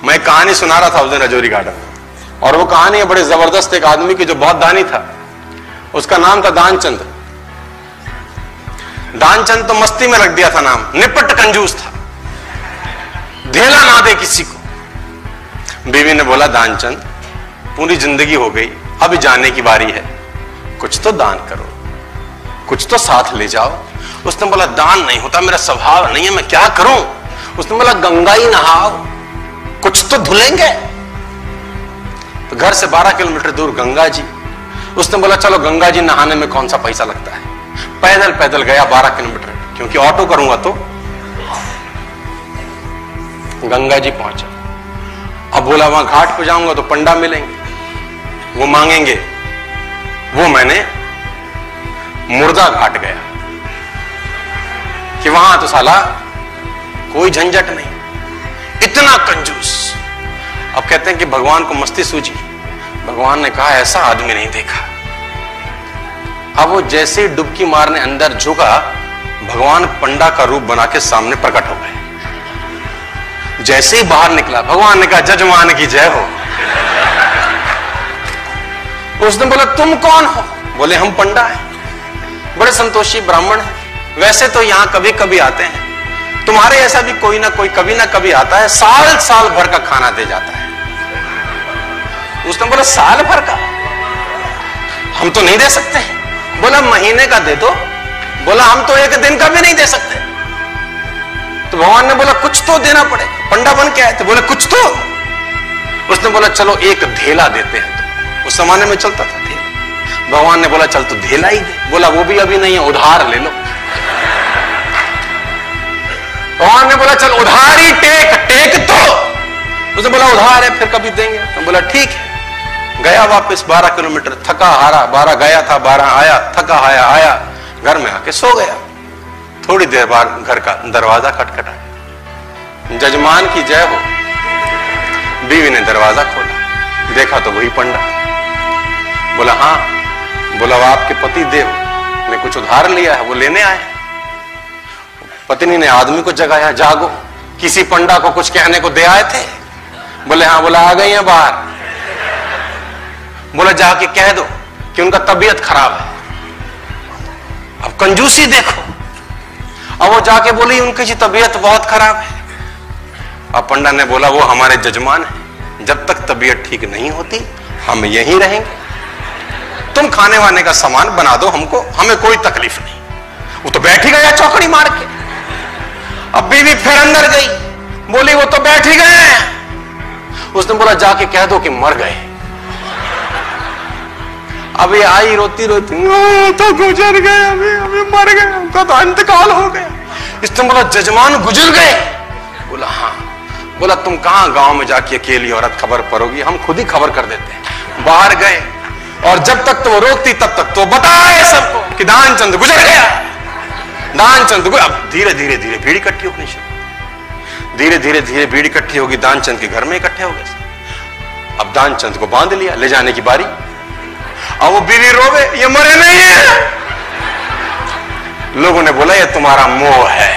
मैं कहानी सुना रहा था उस दिन रजौरी गार्डन में, और वो कहानी है बड़े जबरदस्त एक आदमी की जो बहुत दानी था। उसका नाम था दानचंद। दानचंद तो मस्ती में रख दिया था नाम, निपट कंजूस था, धेला ना दे किसी को। बीवी ने बोला दानचंद पूरी जिंदगी हो गई, अब जाने की बारी है, कुछ तो दान करो, कुछ तो साथ ले जाओ। उसने बोला दान नहीं होता, मेरा स्वभाव नहीं है, मैं क्या करूं। उसने बोला गंगा ही नहाओ, कुछ तो धुलेंगे। तो घर से 12 किलोमीटर दूर गंगा जी। उसने बोला चलो गंगा जी नहाने में कौन सा पैसा लगता है। पैदल पैदल गया 12 किलोमीटर, क्योंकि ऑटो करूंगा तो। गंगा जी पहुंचा। अब बोला वहां घाट पे जाऊंगा तो पंडा मिलेंगे, वो मांगेंगे। वो मैंने मुर्दा घाट गया कि वहां तो साला कोई झंझट नहीं, इतना कंजूस। अब कहते हैं कि भगवान को मस्ती सूझी। भगवान ने कहा ऐसा आदमी नहीं देखा। अब वो जैसे ही डुबकी मारने अंदर झुका, भगवान पंडा का रूप बना के सामने प्रकट हो गए। जैसे ही बाहर निकला, भगवान ने कहा जजमान की जय हो। उसने बोला तुम कौन हो? बोले हम पंडा हैं, बड़े संतोषी ब्राह्मण हैं, वैसे तो यहां कभी कभी आते हैं, तुम्हारे ऐसा भी कोई ना कोई कभी ना कभी आता है, साल साल भर का खाना दे जाता है। उसने बोला साल भर का? हम तो नहीं दे सकते हैं। बोला महीने का दे दो। बोला हम तो एक दिन का भी नहीं दे सकते। तो भगवान ने बोला कुछ तो देना पड़ेगा, पंडा बन के आए थे, बोले कुछ तो। उसने बोला चलो एक धेला देते हैं। तो उस जमाने में चलता था धेला। भगवान ने बोला चल तो धेला ही दे। बोला वो भी अभी नहीं है, उधार ले लो। भगवान ने बोला चल उधार ही टेक तो। उसने बोला उधार है, फिर कभी देंगे। तो बोला ठीक है। गया वापस 12 किलोमीटर, थका हारा, 12 गया था, 12 आया, थका आया, घर में आके सो गया। थोड़ी देर बाद घर का दरवाजा खटखटाया। जजमान की जय हो। बीवी ने दरवाजा खोला, देखा तो वही पंडा। बोला हाँ। बोला वो आपके पति देव ने कुछ उधार लिया है, वो लेने आए। पत्नी ने आदमी को जगाया, जागो, किसी पंडा को कुछ कहने को दे आए थे? बोले हाँ। बोला आ गई हैं बाहर। बोला जाके कह दो कि उनका तबीयत खराब है। अब कंजूसी देखो। अब वो जाके बोली उनकी जी तबीयत बहुत खराब है। अब पंडा ने बोला वो हमारे जजमान हैं, जब तक तबीयत ठीक नहीं होती हम यहीं रहेंगे, तुम खाने वाने का सामान बना दो हमको, हमें कोई तकलीफ नहीं। वो तो बैठ ही गया चौकड़ी मार के। अब बीवी फिर अंदर गई, बोली वो तो बैठ ही गए हैं। उसने बोला जाके कह दो कि मर गए। अभी आई रोती रोती, तो गुजर गए, अभी मर गए, उनका तो इंतकाल हो गया। इसने बोला जजमान गुजर गए? बोला हाँ। बोला तुम कहां गांव में जाके अकेली औरत खबर परोगी, हम खुद ही खबर कर देते हैं। बाहर गए और जब तक तो वो रोकती तब तक तो बताए सबको कि दानचंद गुजर गया, दानचंद। अब धीरे धीरे धीरे भीड़ इकट्ठी होनी शुरू, धीरे धीरे धीरे भीड़ इकट्ठी होगी, दानचंद के घर में इकट्ठे हो गए। अब दानचंद को बांध लिया, ले जाने की बारी। अब वो बीवी रोवे, ये मरे नहीं है। लोगों ने बोला ये तुम्हारा मोह है,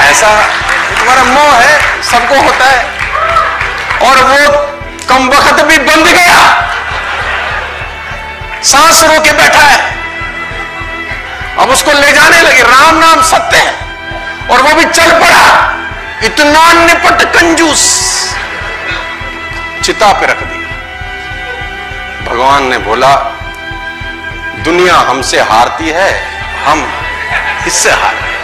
ऐसा तुम्हारा मोह है, सबको होता है। और वो कमबख्त भी बंद गया, सांस रोक के बैठा है। अब उसको ले जाने लगे, राम नाम सत्य है, और वो भी चल पड़ा। इतना निपट कंजूस, चिता पे रख दिया। भगवान ने बोला दुनिया हमसे हारती है, हम इससे हार गए।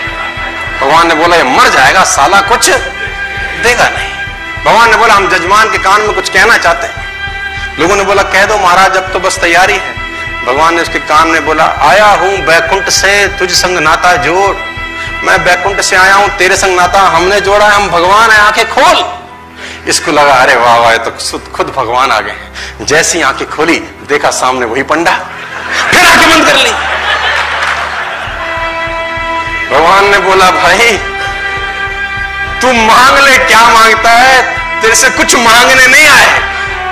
भगवान ने बोला ये मर जाएगा साला, कुछ देगा नहीं। भगवान ने बोला हम जजमान के कान में कुछ कहना चाहते हैं। लोगों ने बोला कह दो महाराज, अब तो बस तैयारी है। भगवान ने उसके कान में बोला आया हूं बैकुंठ से, तुझ संग नाता जोड़। मैं बैकुंठ से आया हूं, तेरे संग नाता हमने जोड़ा है, हम भगवान है, आंखें खोल। इसको लगा अरे वाह वाह, तो खुद भगवान आ गए। जैसी आंखें खोली, देखा सामने वही पंडा, फिर आंखें बंद कर ली। भगवान ने बोला भाई तू मांग ले, क्या मांगता है, तेरे से कुछ मांगने नहीं आए।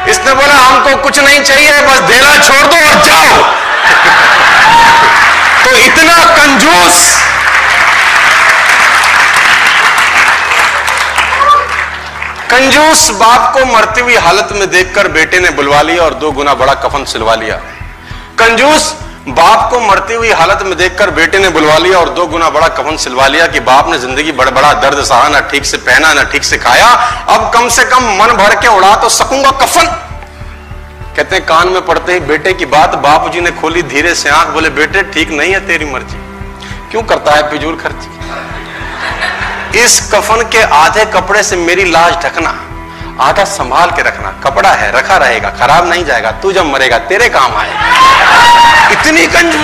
इसने बोला हमको कुछ नहीं चाहिए, बस धेला छोड़ दो और जाओ। तो इतना कंजूस, कंजूस बाप को मरती हुई हालत में देखकर बेटे ने बुलवा लिया और 2 गुना बड़ा कफन सिलवा लिया। कंजूस बाप को मरती हुई हालत में देखकर बेटे ने बुलवा लिया और 2 गुना बड़ा कफन सिलवा लिया कि बाप ने जिंदगी बड़ा बड़ा दर्द सहा, ना ठीक से पहना ना ठीक से खाया, अब कम से कम मन भर के उड़ा तो सकूंगा कफन। कहते हैं कान में पड़ते ही बेटे की बात बापूजी ने खोली धीरे से आंख, बोले बेटे ठीक नहीं है तेरी मर्जी, क्यों करता है फिजूल खर्ची। इस कफन के आधे कपड़े से मेरी लाश ढकना, आधा संभाल के रखना, कपड़ा है रखा रहेगा, खराब नहीं जाएगा, तू जब मरेगा तेरे काम आएगा। इतनी कंजूस